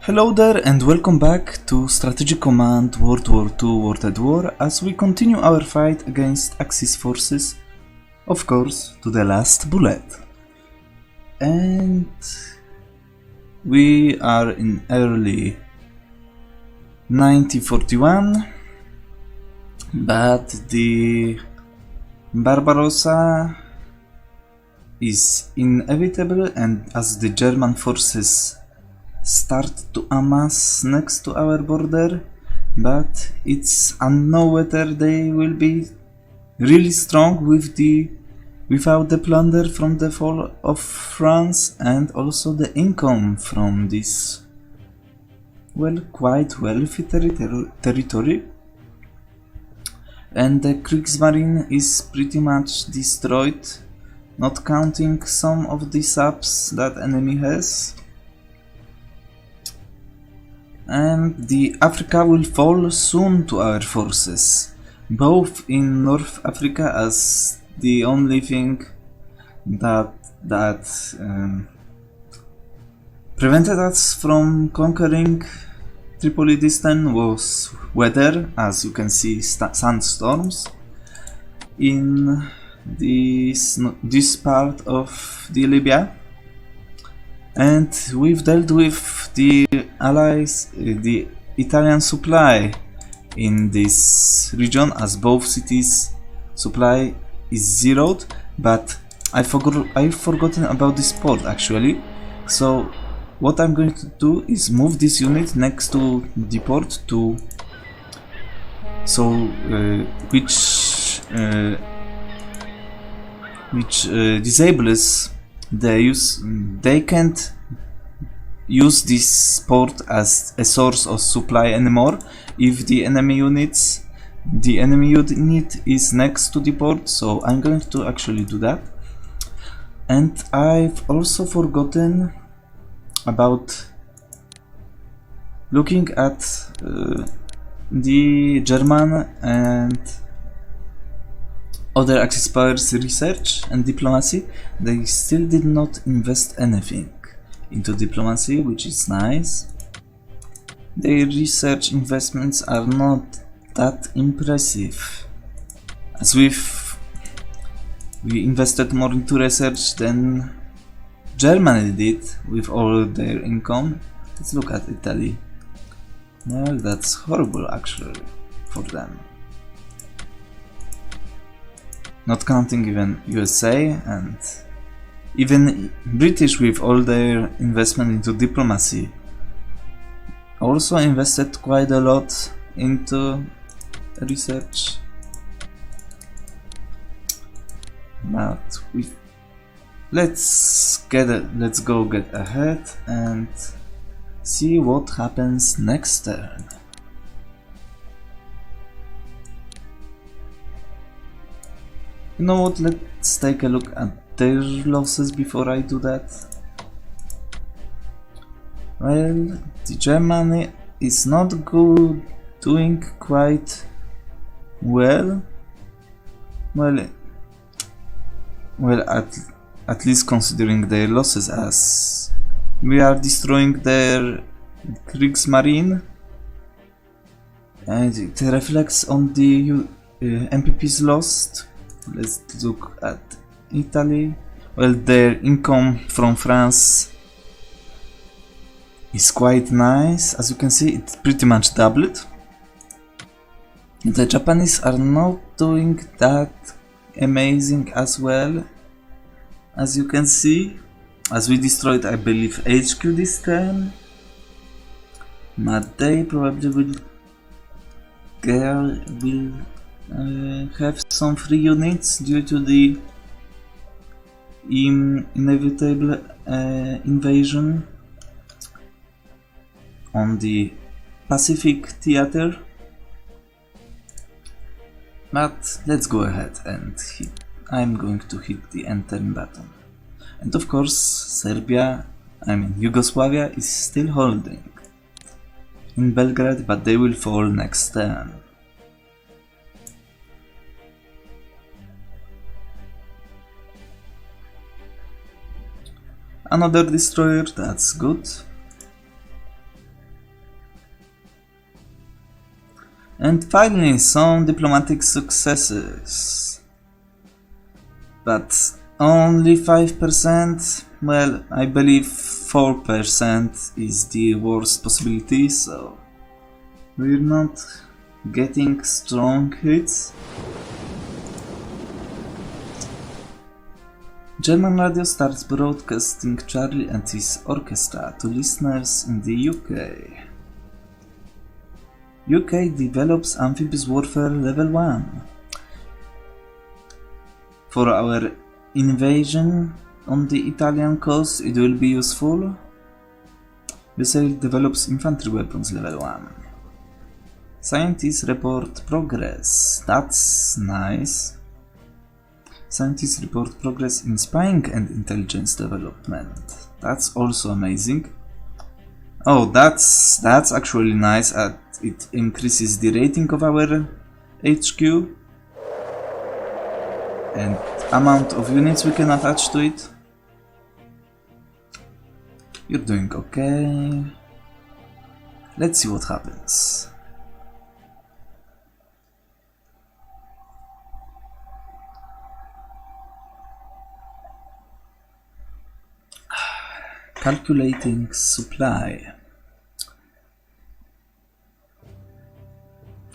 Hello there and welcome back to Strategic Command WWII World at War as we continue our fight against Axis forces, of course, to the last bullet. And we are in early 1941, but the Barbarossa is inevitable, and as the German forces start to amass next to our border, but it's unknown whether they will be really strong without the plunder from the fall of France and also the income from this quite wealthy territory. And the Kriegsmarine is pretty much destroyed, not counting some of the subs that enemy has. And the Africa will fall soon to our forces, both in North Africa, as the only thing that prevented us from conquering Tripoli this time was weather, as you can see, sandstorms in this part of the Libya. And we've dealt with the allies, the Italian supply in this region, as both cities' supply is zeroed. But I've forgotten about this port actually. So what I'm going to do is move this unit next to the port which disables they can't use this port as a source of supply anymore if the enemy unit is next to the port. So I'm going to actually do that. And I've also forgotten about looking at the German and other Axis powers research and diplomacy. They still did not invest anything into diplomacy, which is nice. Their research investments are not that impressive, as we invested more into research than Germany did with all their income. Let's look at Italy. Well, that's horrible actually for them. Not counting even USA, and even British with all their investment into diplomacy also invested quite a lot into research. But let's go get ahead and see what happens next turn. You know what, let's take a look at their losses before I do that. Well, the Germany is not doing quite well. Well, at least considering their losses, as we are destroying their Kriegsmarine, and it reflects on the MPPs lost. Let's look at Italy. Well, their income from France is quite nice. As you can see, it's pretty much doubled. The Japanese are not doing that amazing as well, as you can see, as we destroyed, I believe, HQ this time. But they probably will have some free units due to the inevitable invasion on the Pacific theater. But let's go ahead and I'm going to hit the enter button. And of course, Yugoslavia is still holding in Belgrade, but they will fall next turn. Another destroyer, that's good. And finally, some diplomatic successes. But only 5%? Well, I believe 4% is the worst possibility, so we're not getting strong hits. German radio starts broadcasting Charlie and his orchestra to listeners in the UK. UK develops amphibious warfare level 1. For our invasion on the Italian coast, it will be useful. USA develops infantry weapons level 1. Scientists report progress. That's nice. Scientists report progress in spying and intelligence development. That's also amazing. Oh, that's actually nice. It increases the rating of our HQ and amount of units we can attach to it. You're doing okay. Let's see what happens. Calculating supply.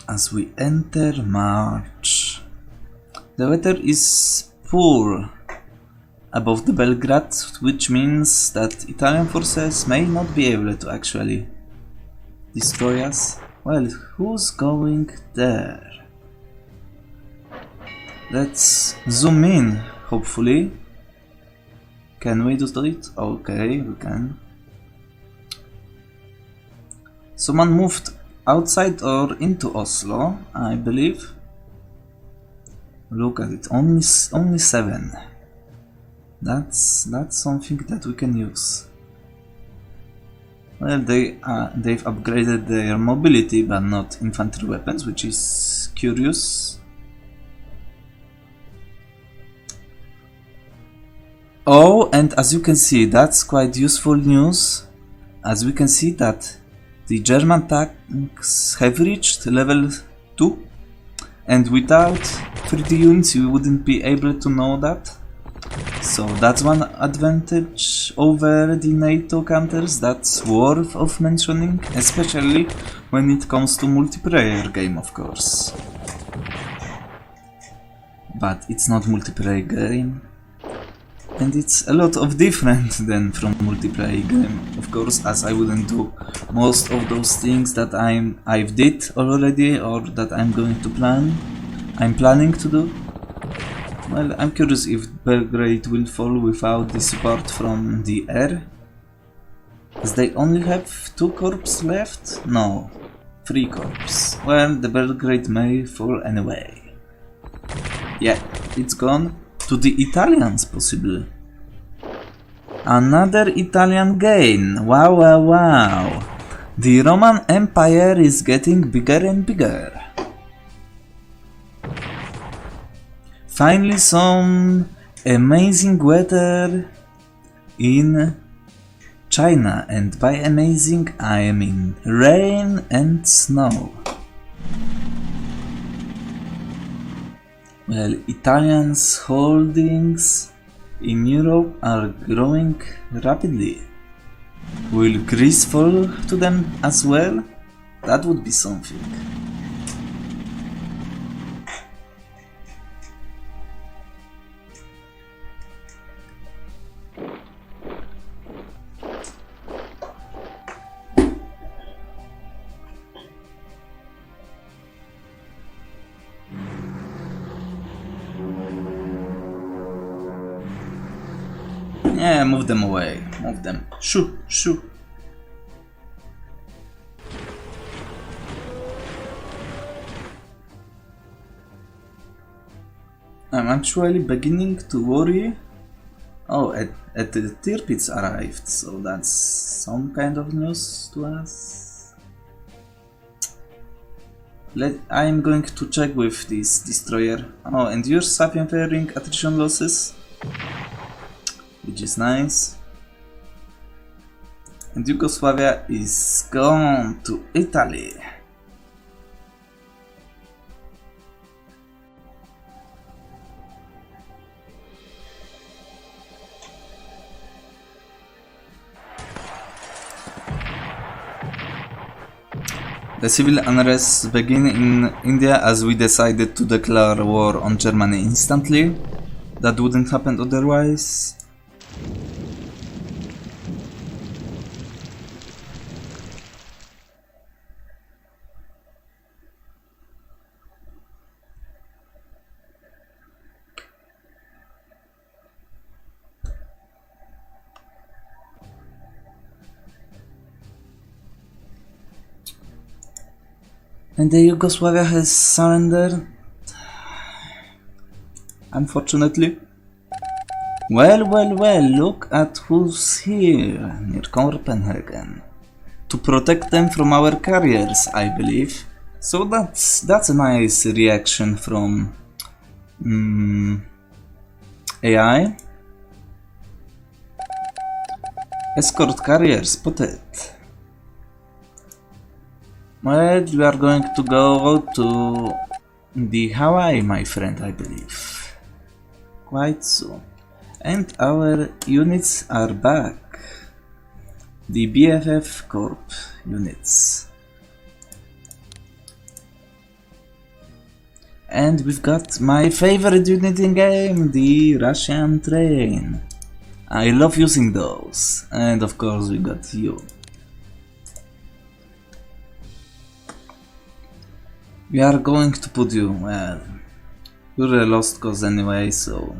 As we enter March, the weather is poor above the Belgrade, which means that Italian forces may not be able to actually destroy us. Well, who's going there? Let's zoom in, hopefully. Can we do it? Okay, we can. Someone moved outside or into Oslo, I believe. Look at it, only 7. That's something that we can use. Well, they've upgraded their mobility, but not infantry weapons, which is curious. Oh, and as you can see, that's quite useful news. As we can see that the German tanks have reached level 2, and without 3D units you wouldn't be able to know that. So that's one advantage over the NATO counters that's worth of mentioning, especially when it comes to multiplayer game, of course. But it's not multiplayer game. And it's a lot of different than from multiplayer game, of course, as I wouldn't do most of those things that I've did already or that I'm planning to do. Well, I'm curious if Belgrade will fall without the support from the air, as they only have 2 corps left? No, 3 corps. Well, the Belgrade may fall anyway. Yeah, it's gone. To the Italians, possibly. Another Italian gain. Wow, wow, wow. The Roman Empire is getting bigger and bigger. Finally, some amazing weather in China, and by amazing I mean rain and snow. Well, Italians' holdings in Europe are growing rapidly. Will Greece fall to them as well? That would be something. Yeah, move them away. Move them. Shoo, shoo. I'm actually beginning to worry. Oh, at the tier pits arrived, so that's some kind of news to us. I'm going to check with this destroyer. Oh, and you're fearing attrition losses, which is nice. And Yugoslavia is gone to Italy. The civil unrest began in India as we decided to declare war on Germany instantly. That wouldn't happen otherwise. And the Yugoslavia has surrendered, unfortunately. Well, look at who's here near Copenhagen. To protect them from our carriers, I believe. So that's a nice reaction from AI. Escort carrier spotted. Well, we are going to go to the Hawaii, my friend, I believe. Quite so. And our units are back. The BFF Corp units. And we've got my favorite unit in game, the Russian train. I love using those. And of course we got you. We are going to put you, well, you're a lost cause anyway, so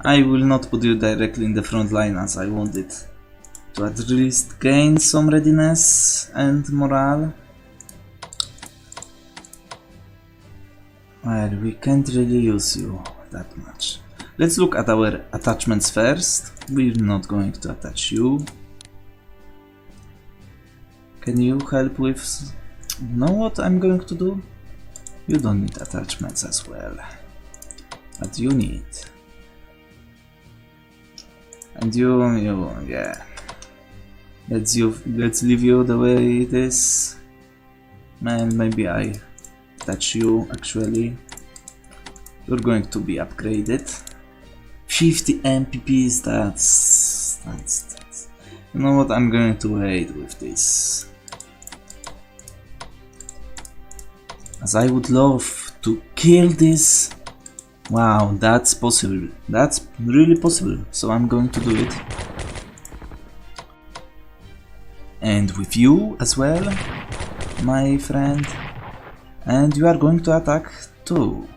I will not put you directly in the front line as I wanted to at least gain some readiness and morale. Well, we can't really use you that much. Let's look at our attachments first. We're not going to attach you. Can you help with... Know what I'm going to do? You don't need attachments as well, but you need. And you, yeah. Let's leave you the way it is. Man, maybe I touch you actually. You're going to be upgraded. 50 MPPs, that's. You know what, I'm going to wait with this. As I would love to kill this. Wow, that's possible. That's really possible. So I'm going to do it. And with you as well, my friend. And you are going to attack too.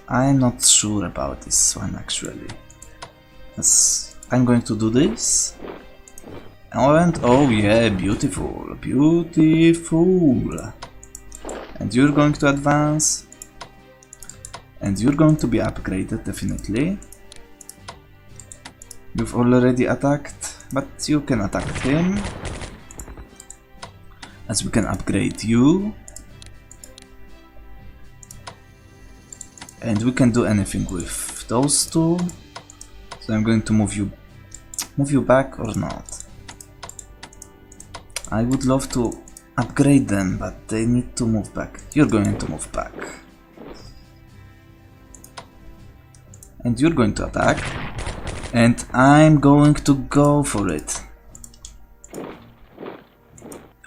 I'm not sure about this one actually. As I'm going to do this. And oh yeah, beautiful, beautiful. And you're going to advance. And you're going to be upgraded definitely. You've already attacked, but you can attack him. As we can upgrade you. And we can do anything with those two. So I'm going to move you back or not. I would love to upgrade them, but they need to move back. You're going to move back. And you're going to attack. And I'm going to go for it.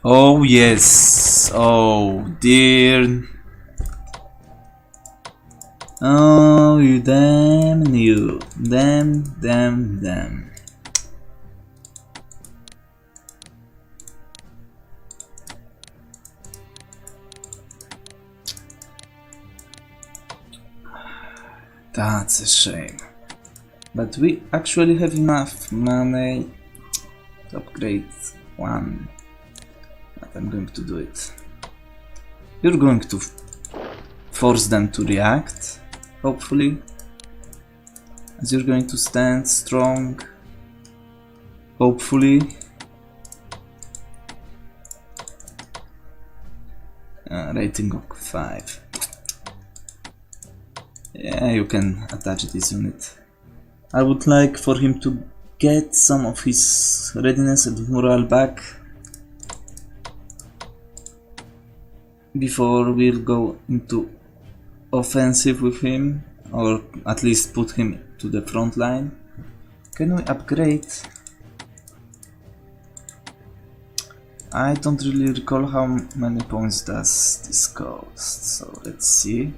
Oh yes. Oh dear. Oh, you damn you. Damn. That's a shame. But we actually have enough money to upgrade one. But I'm going to do it. You're going to force them to react, hopefully. As you're going to stand strong, hopefully. Rating of 5. Yeah, you can attach this unit. I would like for him to get some of his readiness and morale back before we'll go into offensive with him, or at least put him to the front line. Can we upgrade? I don't really recall how many points does this cost, so let's see.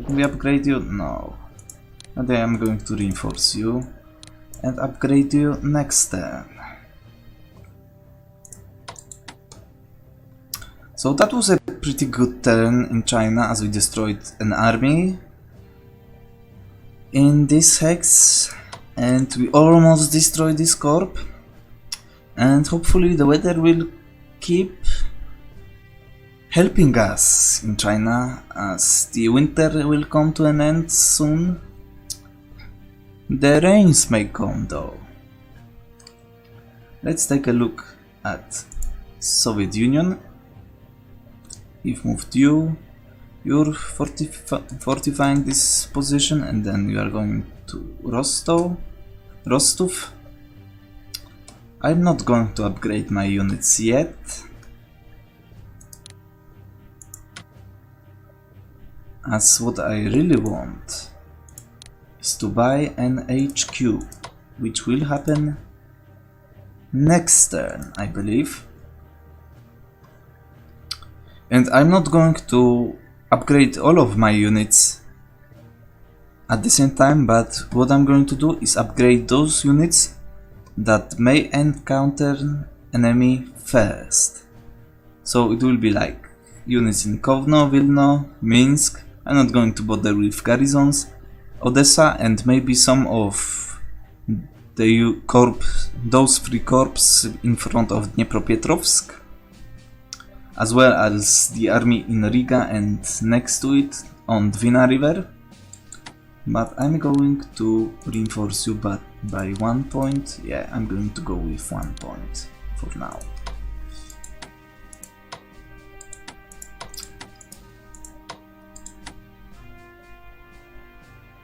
Can we upgrade you? No. And I am going to reinforce you and upgrade you next turn. So that was a pretty good turn in China as we destroyed an army in this hex, and we almost destroyed this corp, and hopefully the weather will keep helping us in China as the winter will come to an end soon. The rains may come though. Let's take a look at Soviet Union. We've moved you. You're fortifying this position, and then you are going to Rostov. I'm not going to upgrade my units yet. As what I really want is to buy an HQ, which will happen next turn, I believe. And I'm not going to upgrade all of my units at the same time, but what I'm going to do is upgrade those units that may encounter enemy first. So it will be like units in Kovno, Vilno, Minsk. I'm not going to bother with garrisons, Odessa, and maybe some of the those 3 corps in front of Dnipropetrovsk, as well as the army in Riga and next to it on Dwina River. But I'm going to reinforce you by 1 point. Yeah, I'm going to go with 1 point for now.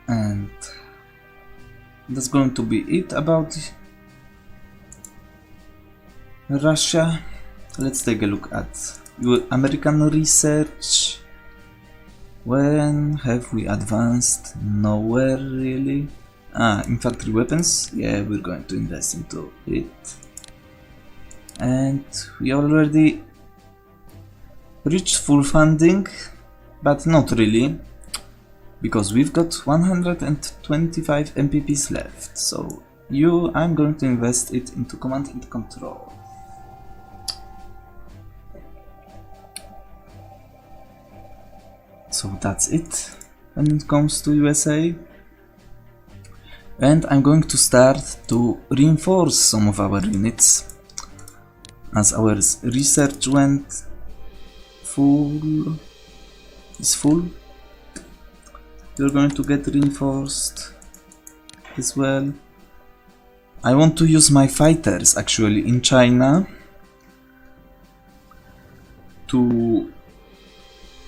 And that's going to be it about Russia. Let's take a look at American research. When have we advanced? Nowhere really. Infantry weapons. Yeah, we're going to invest into it. And we already reached full funding, but not really, because we've got 125 MPPs left. So I'm going to invest it into command and control. So that's it when it comes to USA. And I'm going to start to reinforce some of our units as our research is full. You're going to get reinforced as well. I want to use my fighters actually in China to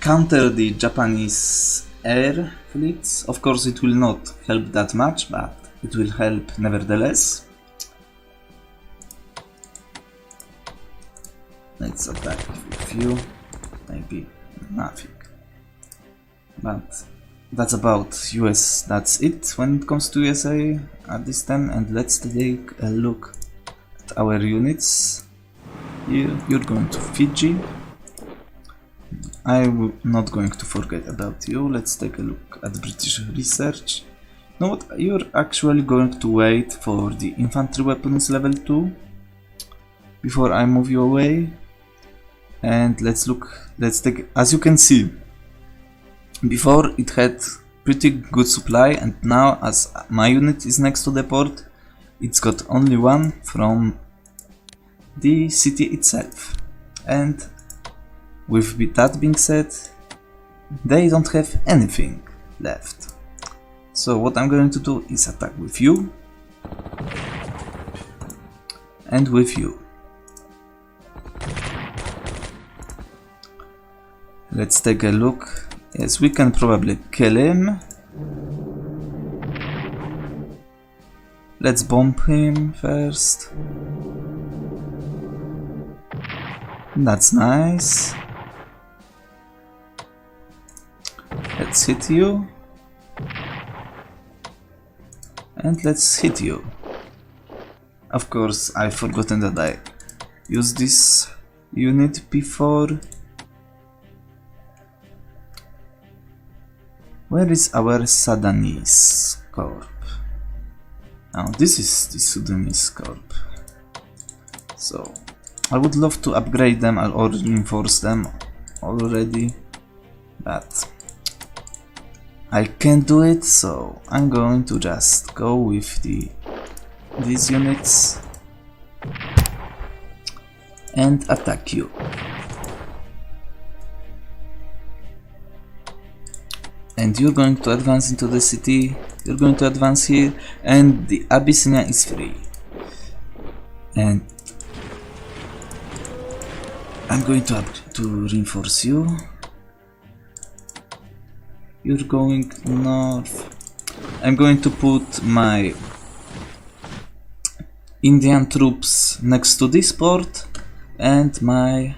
counter the Japanese air fleets. Of course it will not help that much, but it will help nevertheless. Let's attack with you. Maybe nothing. But that's about US. That's it when it comes to USA at this time. And let's take a look at our units. Here you're going to Fiji. I'm not going to forget about you. Let's take a look at British research. You know what? You're actually going to wait for the infantry weapons level 2 before I move you away. And let's take, as you can see, before it had pretty good supply, and now as my unit is next to the port, it's got only 1 from the city itself. And with that being said, they don't have anything left. So what I'm going to do is attack with you and with you. Let's take a look. Yes, we can probably kill him. Let's bomb him first. That's nice. Let's hit you. And let's hit you. Of course, I've forgotten that I used this unit before. Where is our Sudanese Corp? Now this is the Sudanese Corp. So I would love to upgrade them or reinforce them already, but I can't do it, so I'm going to just go with these units and attack you. And you're going to advance into the city, you're going to advance here, and the Abyssinia is free. And I'm going to reinforce you. You're going north. I'm going to put my Indian troops next to this port and my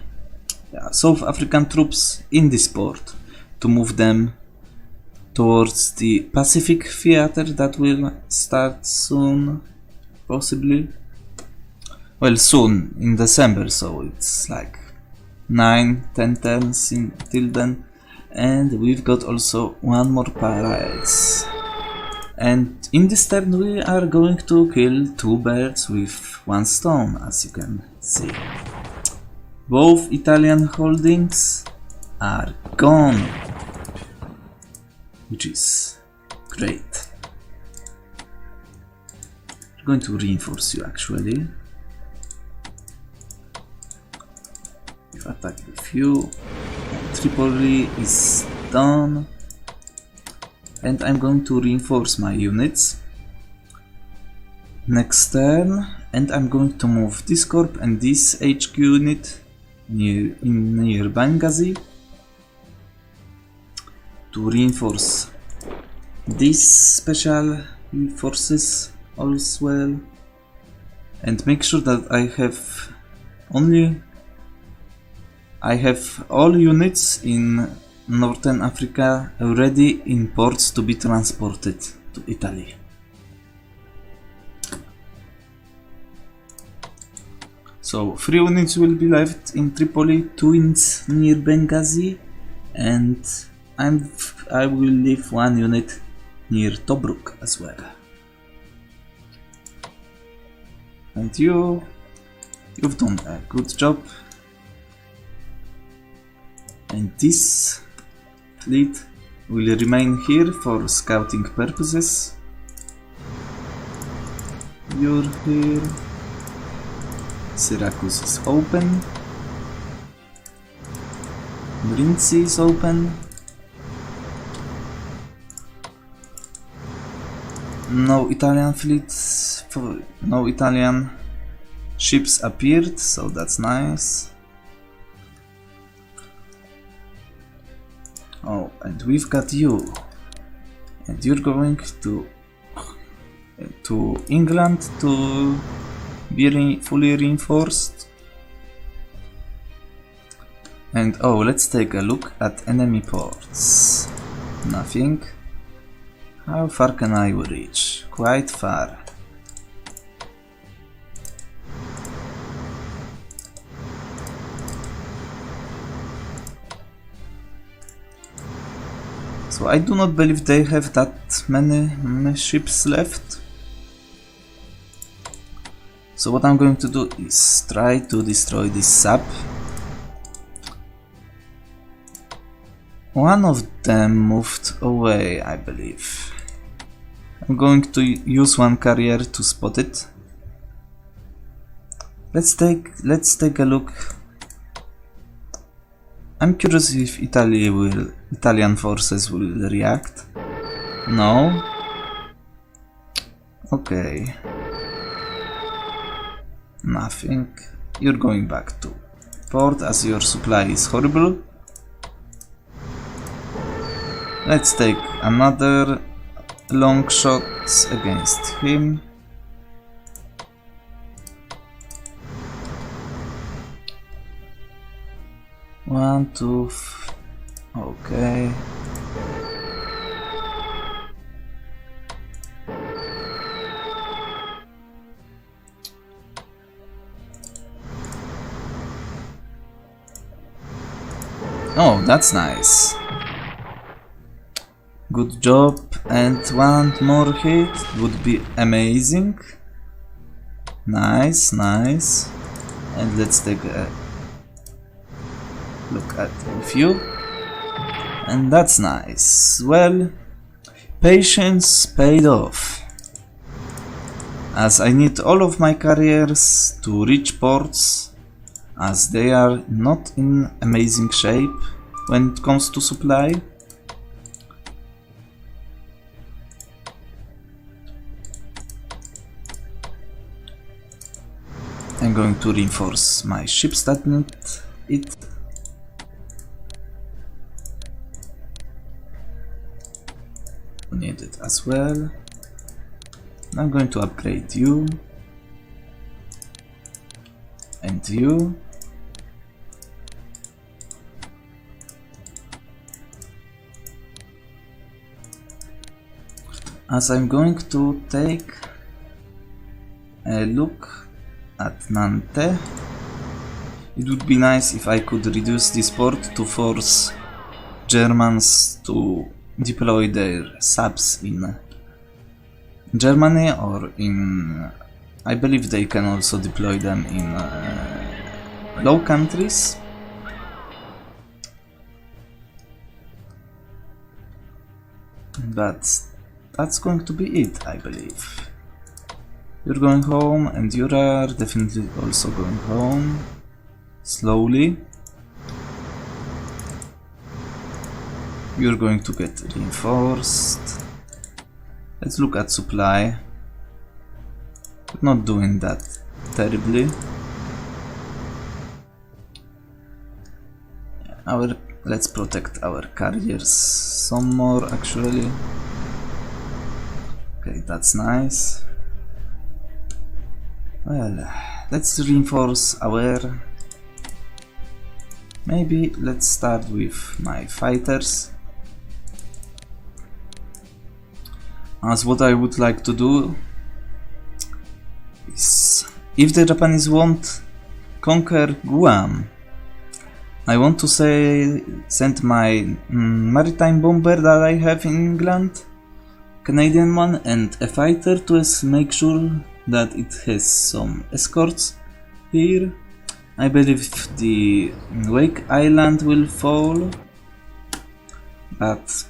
South African troops in this port to move them towards the Pacific theater that will start soon, possibly. Well, soon, in December, so it's like 9-10 turns till then. And we've got also one more parades. And in this turn we are going to kill two birds with one stone, as you can see. Both Italian holdings are gone, which is great. I'm going to reinforce you actually. We've attacked with you. Tripoli is done. And I'm going to reinforce my units next turn, and I'm going to move this corp and this HQ unit near Benghazi to reinforce these special forces as well, and make sure that I have all units in Northern Africa already in ports to be transported to Italy. So 3 units will be left in Tripoli, 2 units near Benghazi, and I will leave 1 unit near Tobruk as well. And you've done a good job. And this fleet will remain here for scouting purposes. You're here. Syracuse is open. Brindisi is open. No Italian fleets, no Italian ships appeared, so that's nice. Oh, and we've got you, and you're going to England to be fully reinforced. And oh, let's take a look at enemy ports. Nothing. How far can I reach? Quite far. So I do not believe they have that many ships left. So what I'm going to do is try to destroy this sub. One of them moved away, I believe. I'm going to use one carrier to spot it. Let's take a look. I'm curious if Italian forces will react. No. Okay. Nothing. You're going back to port as your supply is horrible. Let's take another long shot against him. One, two, okay. Oh, that's nice. Good job, and one more hit would be amazing. Nice, nice. And let's take a look at a few. And that's nice. Well, patience paid off, as I need all of my carriers to reach ports, as they are not in amazing shape when it comes to supply. I'm going to reinforce my ships that need it. Need it as well. I'm going to upgrade you and you. As I'm going to take a look at Nantes, it would be nice if I could reduce this port to force Germans to deploy their subs in Germany, or in, I believe they can also deploy them in Low Countries. But that's going to be it, I believe. You're going home, and you are definitely also going home. Slowly. You're going to get reinforced. Let's look at supply. Not doing that terribly. Let's protect our carriers some more, actually. Okay, that's nice. Well, let's reinforce our... Maybe let's start with my fighters. As what I would like to do is, if the Japanese won't conquer Guam, I want to send my maritime bomber that I have in England, Canadian one, and a fighter to make sure that it has some escorts here. I believe the Wake Island will fall, but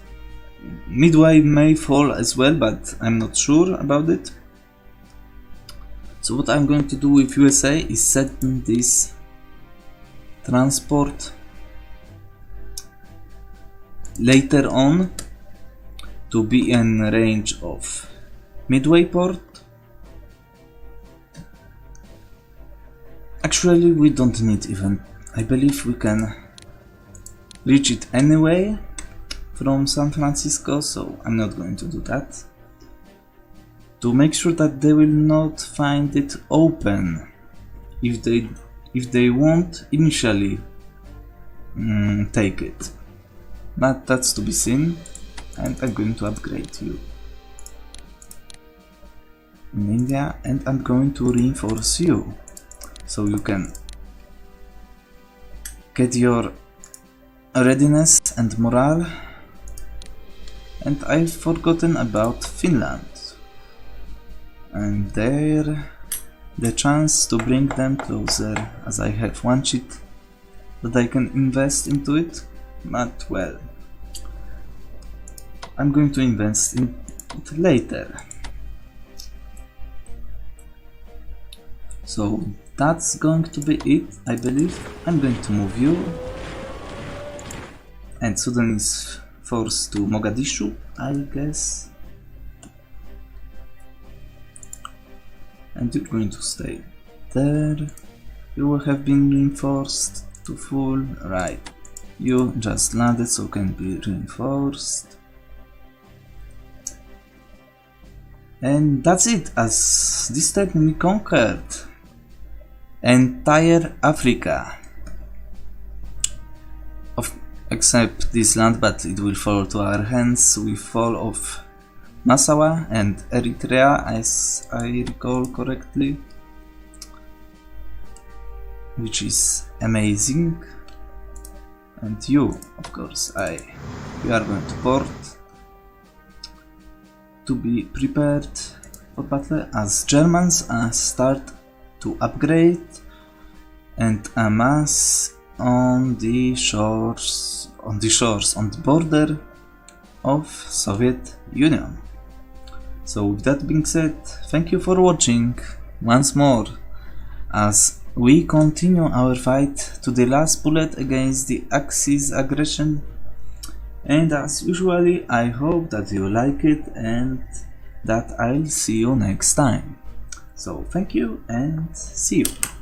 Midway may fall as well, but I'm not sure about it. So what I'm going to do with USA is set this transport later on to be in range of Midway port. Actually, we don't need even, I believe we can reach it anyway from San Francisco, so I'm not going to do that. To make sure that they will not find it open if they won't initially take it. But that's to be seen, and I'm going to upgrade you in India, and I'm going to reinforce you so you can get your readiness and morale. And I've forgotten about Finland, and there the chance to bring them closer, as I have one cheat that I can invest into it, but well, I'm going to invest in it later. So that's going to be it, I believe. I'm going to move you, and Sudan is forced to Mogadishu, I guess. And you're going to stay there. You will have been reinforced to full, right. You just landed, so can be reinforced. And that's it, as this time we conquered entire Africa. Except this land, but it will fall to our hands with fall of Massawa and Eritrea, as I recall correctly, which is amazing. And you, of course, we are going to port to be prepared for battle as Germans start to upgrade and amass on the border of Soviet Union. So with that being said, thank you for watching once more as we continue our fight to the last bullet against the Axis aggression, and as usually I hope that you like it and that I'll see you next time. So thank you and see you.